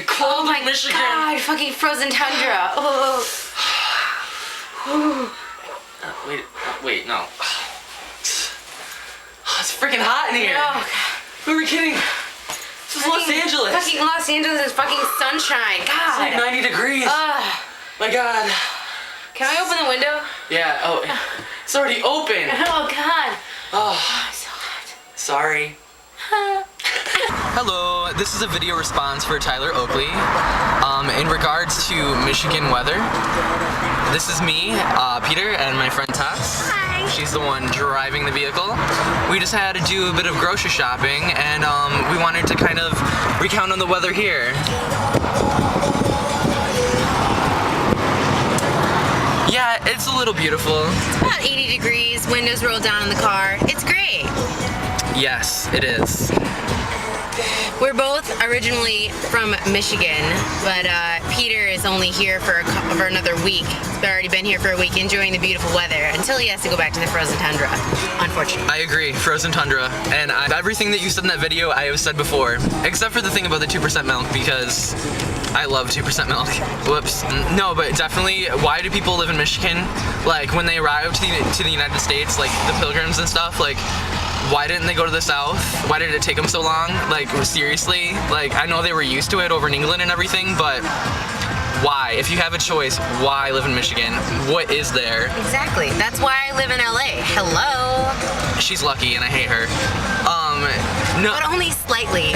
cold in Michigan. God, fucking frozen tundra. Oh. Wait, no. It's freaking hot in here. Oh, Who are we kidding? This is Los Angeles. Fucking Los Angeles is fucking sunshine. God. It's like 90 degrees. My God. Can I open the window? Yeah. Oh, it's already open. Oh God. Oh, So hot. sorry. Hello, this is a video response for Tyler Oakley. In regards to Michigan weather, this is me, Peter, and my friend Tess. Hi. She's the one driving the vehicle. We just had to do a bit of grocery shopping, and we wanted to kind of recount on the weather here. Yeah, it's a little beautiful. It's about 80 degrees, windows rolled down in the car. It's great. Yes, it is. We're both originally from Michigan, but Peter is only here for another week. He's already been here for a week enjoying the beautiful weather until he has to go back to the frozen tundra, unfortunately. I agree, frozen tundra. And everything that you said in that video, I have said before, except for the thing about the 2% milk, because I love 2% milk. Whoops. No, but definitely, why do people live in Michigan? Like, when they arrive to the United States, like the pilgrims and stuff, like, why didn't they go to the South? Why did it take them so long? Like, seriously? Like, I know they were used to it over in England and everything, but why? If you have a choice, why live in Michigan? What is there? Exactly. That's why I live in LA. Hello. She's lucky and I hate her. No. But only slightly.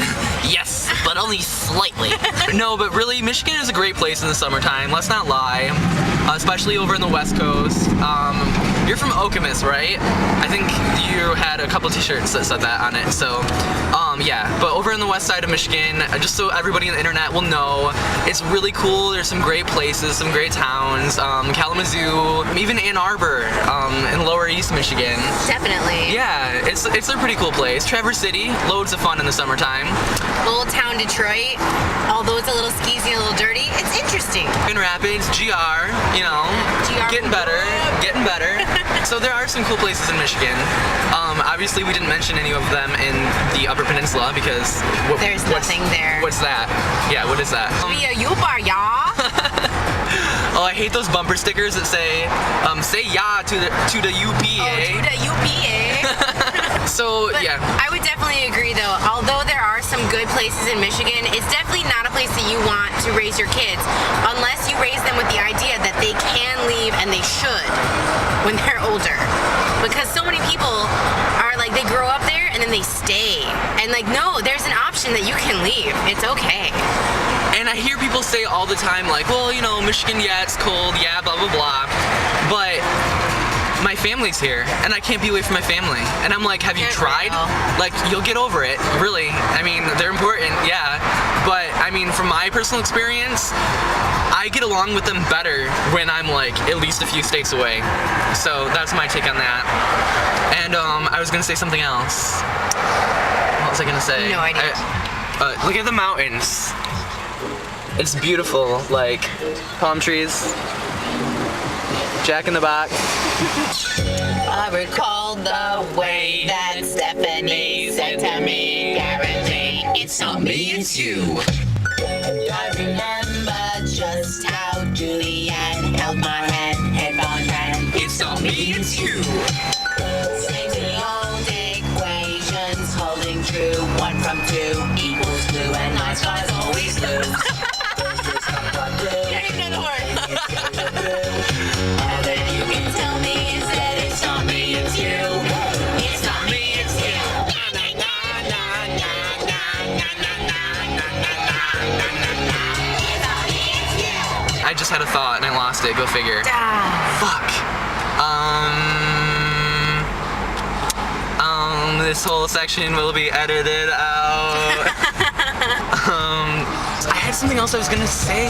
Yes, but only slightly. No, but really, Michigan is a great place in the summertime. Let's not lie. Especially over in the West Coast. You're from Okemos, right? I think you had a couple t-shirts that said that on it. So, yeah. But over in the west side of Michigan, just so everybody on the internet will know, it's really cool. There's some great places, some great towns. Kalamazoo, even Ann Arbor, in Lower East Michigan. Definitely. Yeah, it's a pretty cool place. Traverse City, loads of fun in the summertime. Old town Detroit, although it's a little skeezy and a little dirty, it's interesting. Grand Rapids, GR, you know, GR. getting better. So there are some cool places in Michigan. Obviously we didn't mention any of them in the Upper Peninsula because there's nothing there. What's that? Yeah, what is that? Be a U-bar, y'all. Oh, I hate those bumper stickers that say yeah to the UPA. Oh, to the UPA. So, but yeah. I would definitely agree though, although there are some good places in Michigan, it's definitely not a place that you want to raise your kids unless you raise them with the idea that they can leave and they should when they're older. Because so many people are like, they grow up there and then they stay. And like, no, there's an option that you can leave. It's okay. And I hear people say all the time like, well, you know, Michigan, yeah, it's cold, yeah, blah, blah, blah. But my family's here, and I can't be away from my family. And I'm like, have you tried? Like, you'll get over it, really. I mean, they're important, yeah. But, I mean, from my personal experience, I get along with them better when I'm, like, at least a few states away. So, that's my take on that. And, I was gonna say something else. What was I gonna say? No idea. Look at the mountains. It's beautiful, like, palm trees. Jack in the Box. I recall the way that Stephanie said to me, guarantee it's not me, it's you. I remember just how Julianne held my hand, headphone hand. It's not me, it's you. Same to the old equations holding true. 1 from 2 equals 2, and nice guys always lose. Yeah, you know the word. I just had a thought and I lost it. Go figure. Fuck. This whole section will be edited out. I had something else I was gonna say.